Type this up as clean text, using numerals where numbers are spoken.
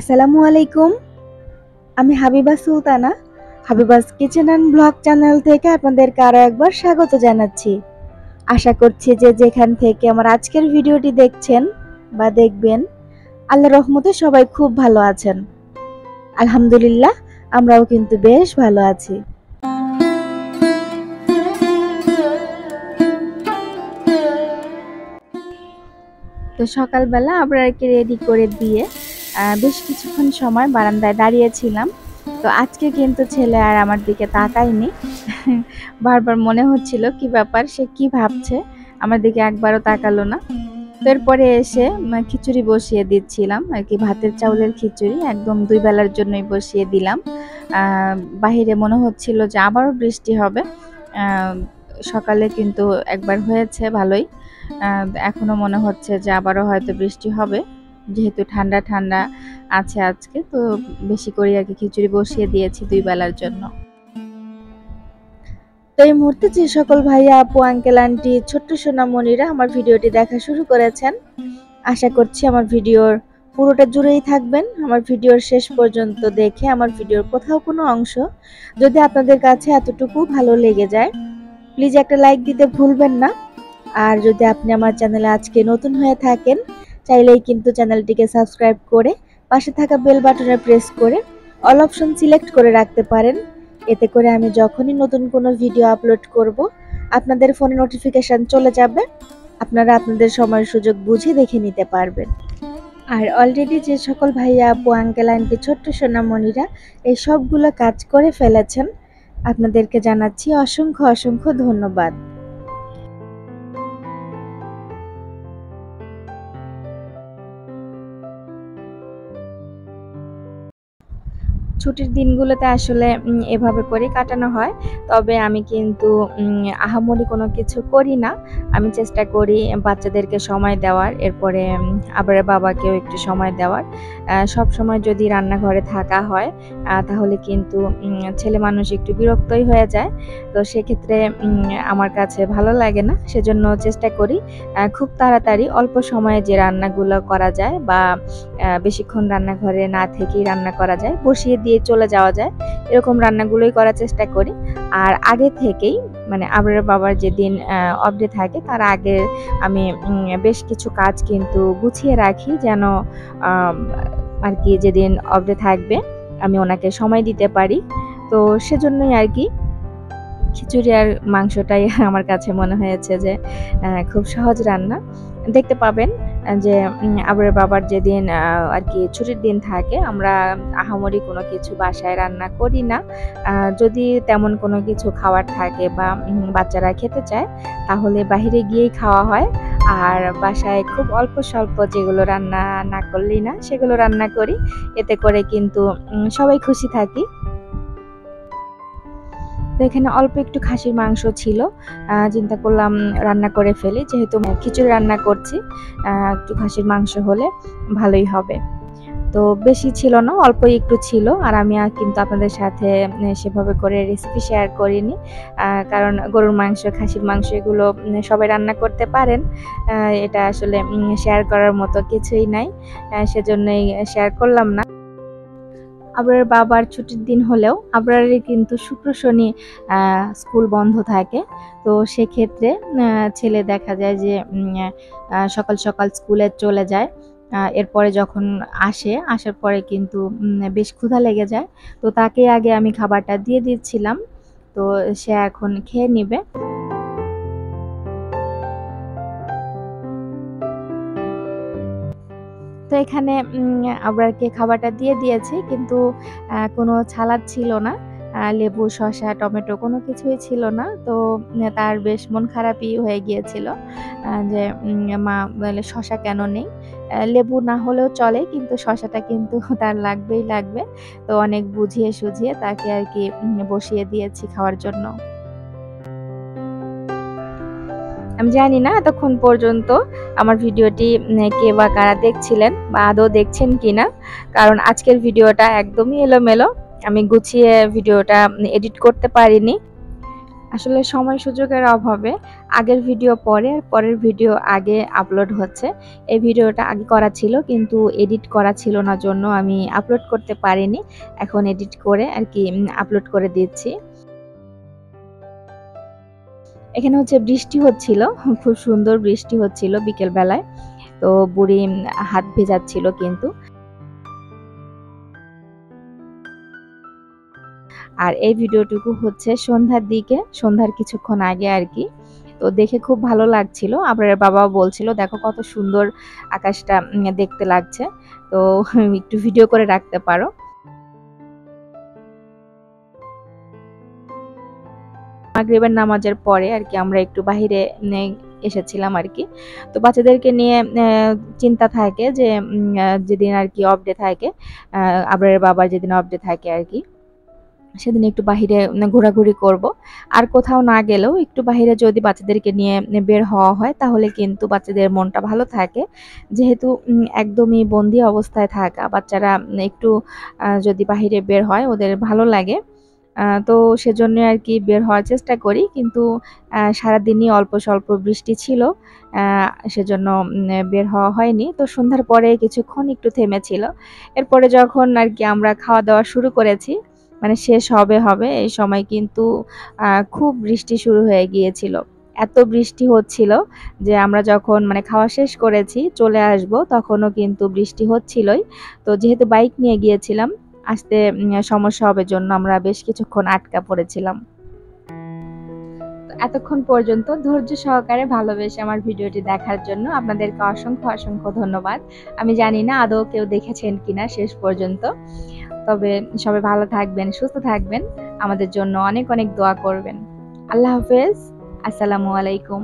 আসসালামু আলাইকুম। আমি Habiba Sultana. Habiba's kitchen and blog channel থেকে আপনাদেরকে আরও একবার স্বাগত জানাচ্ছি। আশা করছি যে যেখান থেকে আমার আজকের ভিডিওটি দেখছেন বা দেখবেন, আল্লাহর রহমতে সবাই খুব ভালো আছেন। আলহামদুলিল্লাহ, আমরাও কিন্তু বেশ ভালো আছি। তো সকালবেলা আবরারকে রেডি করে দিয়ে বেশ কিছুক্ষণ সময় বারান্দায় দাঁড়িয়েছিলাম। তো আজকে কিন্তু ছেলে আর আমার দিকে তাকায়নি। বারবার মনে হচ্ছিল কি ব্যাপার, সে কি ভাবছে, আমার দিকে একবারও তাকালো না। তো এরপরে এসে খিচুড়ি বসিয়ে দিচ্ছিলাম আর কি, ভাতের চাউলের খিচুড়ি একদম 2 বেলার জন্যই বসিয়ে দিলাম। বাহিরে মনে হচ্ছিল যে আবারও বৃষ্টি হবে। সকালে কিন্তু একবার হয়েছে ভালোই, এখনো মনে হচ্ছে যে আবারও হয়তো বৃষ্টি হবে, যেহেতু ঠান্ডা ঠান্ডা আছে আজকে। তো বেশি করে আর কি খিচুড়ি বসিয়ে দিয়েছি 2 বেলার জন্য। তো এই মুহূর্তে যে সকল ভাইয়া আপু আঙ্কেল আন্টি ছোট্ট সোনামণিরা আমার ভিডিওটি দেখা শুরু করেছেন, আশা করছি আমার ভিডিওর পুরোটা জুড়েই থাকবেন। আমার ভিডিওর শেষ পর্যন্ত দেখে আমার ভিডিওর কোথাও কোনো অংশ যদি আপনাদের কাছে এতটুকু ভালো লেগে যায়, প্লিজ একটা লাইক দিতে ভুলবেন না। আর যদি আপনি আমার চ্যানেলে আজকে নতুন হয়ে থাকেন, চাইলেই কিন্তু চ্যানেলটিকে সাবস্ক্রাইব করে পাশে থাকা বেল বাটনে প্রেস করে অল অপশন সিলেক্ট করে রাখতে পারেন। এতে করে আমি যখনই নতুন কোনো ভিডিও আপলোড করব, আপনাদের ফোনে নোটিফিকেশান চলে যাবে, আপনারা আপনাদের সময় সুযোগ বুঝে দেখে নিতে পারবেন। আর অলরেডি যে সকল ভাইয়া আপু আঙ্কেল আন্টি ছোট্ট সোনামণিরা এই সবগুলো কাজ করে ফেলেছেন, আপনাদেরকে জানাচ্ছি অসংখ্য অসংখ্য ধন্যবাদ। ছুটির দিনগুলোতে আসলে এভাবে করে কাটানো হয়। তবে আমি কিন্তু আহামরি কোনো কিছু করি না। আমি চেষ্টা করি বাচ্চাদেরকে সময় দেওয়ার, এরপরে আবার বাবাকেও একটু সময় দেওয়ার। সবসময় যদি রান্নাঘরে থাকা হয় তাহলে কিন্তু ছেলে মানুষ একটু বিরক্তই হয়ে যায়। তো সেক্ষেত্রে আমার কাছে ভালো লাগে না। সেজন্য চেষ্টা করি খুব তাড়াতাড়ি অল্প সময়ে যে রান্নাগুলো করা যায় বা বেশিক্ষণ রান্নাঘরে না থেকেই রান্না করা যায়, বসিয়ে দিয়ে চলে যাওয়া যায়, এরকম রান্নাগুলোই করার চেষ্টা করি। আর আগে থেকেই মানে আবরার বাবার যেদিন অফ ডে থাকে তার আগে আমি বেশ কিছু কাজ কিন্তু গুছিয়ে রাখি, যেন আর কি যেদিন অফ ডে থাকবে আমি ওনাকে সময় দিতে পারি। তো সেজন্যই আর কি খিচুড়ি আর মাংসটাই আমার কাছে মনে হয়েছে যে খুব সহজ রান্না। দেখতে পাবেন যে আবরার বাবার যেদিন আর কি ছুটির দিন থাকে, আমরা আহামরি কোনো কিছু বাসায় রান্না করি না। যদি তেমন কোনো কিছু খাওয়ার থাকে বা বাচ্চারা খেতে চায় তাহলে বাহিরে গিয়েই খাওয়া হয়। আর বাসায় খুব অল্প স্বল্প যেগুলো রান্না না করলেই না সেগুলো রান্না করি, এতে করে কিন্তু সবাই খুশি থাকি। তো এখানে অল্প একটু খাসির মাংস ছিল, চিন্তা করলাম রান্না করে ফেলি, যেহেতু খিচুড়ি রান্না করছি, একটু খাসির মাংস হলে ভালোই হবে। তো বেশি ছিল না, অল্পই একটু ছিল। আর আমি কিন্তু আপনাদের সাথে সেভাবে করে রেসিপি শেয়ার করিনি, কারণ গরুর মাংস খাসির মাংস এগুলো সবাই রান্না করতে পারেন। এটা আসলে শেয়ার করার মতো কিছুই নাই, সেজন্যই শেয়ার করলাম না। আবরার বাবার ছুটির দিন হলেও আবরারের কিন্তু শুক্র শনি স্কুল বন্ধ থাকে। তো সেক্ষেত্রে ছেলে দেখা যায় যে সকাল সকাল স্কুলে চলে যায়। এরপরে যখন আসার পরে কিন্তু বেশ ক্ষুধা লেগে যায়। তো তাকে আগে আমি খাবারটা দিয়ে দিচ্ছিলাম, তো সে এখন খেয়ে নিবে। তো এখানে আবরারকে খাবারটা দিয়ে দিয়েছি, কিন্তু কোনো সালাদ ছিল না, লেবু শসা টমেটো কোনো কিছুই ছিল না। তো তার বেশ মন খারাপই হয়ে গিয়েছিল যে মা বলে শসা কেন নেই, লেবু না হলেও চলে কিন্তু শসাটা কিন্তু তার লাগবেই লাগবে। তো অনেক বুঝিয়ে সুঝিয়ে তাকে আর কি বসিয়ে দিয়েছি খাওয়ার জন্য। আমি জানি না এতক্ষণ পর্যন্ত আমার ভিডিওটি কে বা কারা দেখছিলেন বা আদৌ দেখছেন কিনা, কারণ আজকের ভিডিওটা একদমই এলোমেলো, আমি গুছিয়ে ভিডিওটা এডিট করতে পারিনি। আসলে সময় সুযোগের অভাবে আগের ভিডিও পরে আর পরের ভিডিও আগে আপলোড হচ্ছে। এই ভিডিওটা আগে করা ছিল কিন্তু এডিট করা ছিল না জন্য আমি আপলোড করতে পারিনি। এখন এডিট করে আর কি আপলোড করে দিচ্ছি। এখানে হচ্ছে বৃষ্টি হচ্ছিল, খুব সুন্দর বৃষ্টি হচ্ছিল বিকেল বেলায়। তো বুড়ি হাত ভেজাচ্ছিল কিন্তু। আর এই ভিডিওটুকু হচ্ছে সন্ধ্যার দিকে, সন্ধ্যার কিছুক্ষণ আগে আর কি। তো দেখে খুব ভালো লাগছিল। আবার বাবাও বলছিল দেখো কত সুন্দর আকাশটা দেখতে লাগছে। তো একটু ভিডিও করে রাখতে পারো। মাগরিবের নামাজের পরে আর কি আমরা একটু বাহিরে এসেছিলাম আর কি। তো বাচ্চাদেরকে নিয়ে চিন্তা থাকে যে যেদিন আর কি অফ ডে থাকে, আবরারের বাবার যেদিন অফ ডে থাকে আর কি, সেদিন একটু বাহিরে ঘোরাঘুরি করব। আর কোথাও না গেলেও একটু বাহিরে যদি বাচ্চাদেরকে নিয়ে বের হওয়া হয় তাহলে কিন্তু বাচ্চাদের মনটা ভালো থাকে। যেহেতু একদমই বন্দি অবস্থায় থাকা বাচ্চারা একটু যদি বাহিরে বের হয় ওদের ভালো লাগে। তো সেজন্য আর কি বের হওয়ার চেষ্টা করি কিন্তু সারাদিনই অল্প স্বল্প বৃষ্টি ছিল, সেজন্য বের হওয়া হয়নি। তো সন্ধ্যার পরে কিছুক্ষণ একটু থেমেছিল। এরপরে যখন আর কি আমরা খাওয়া দাওয়া শুরু করেছি, মানে শেষ হবে এই সময় কিন্তু খুব বৃষ্টি শুরু হয়ে গিয়েছিল। এত বৃষ্টি হচ্ছিল যে আমরা যখন মানে খাওয়া শেষ করেছি চলে আসব তখনও কিন্তু বৃষ্টি হচ্ছিলই। তো যেহেতু বাইক নিয়ে গিয়েছিলাম, আসতে সমস্যা হবে জন্য আমরা বেশ কিছুক্ষণ আটকা পড়েছিলাম। তো এতক্ষণ পর্যন্ত ধৈর্য সহকারে ভালোবেসে আমার ভিডিওটি দেখার জন্য আপনাদেরকে অসংখ্য ধন্যবাদ। আমি জানি না আদৌ কেউ দেখেছেন কিনা শেষ পর্যন্ত। তবে সবাই ভালো থাকবেন, সুস্থ থাকবেন। আমাদের জন্য অনেক দোয়া করবেন। আল্লাহ হাফেজ। আসসালামু আলাইকুম।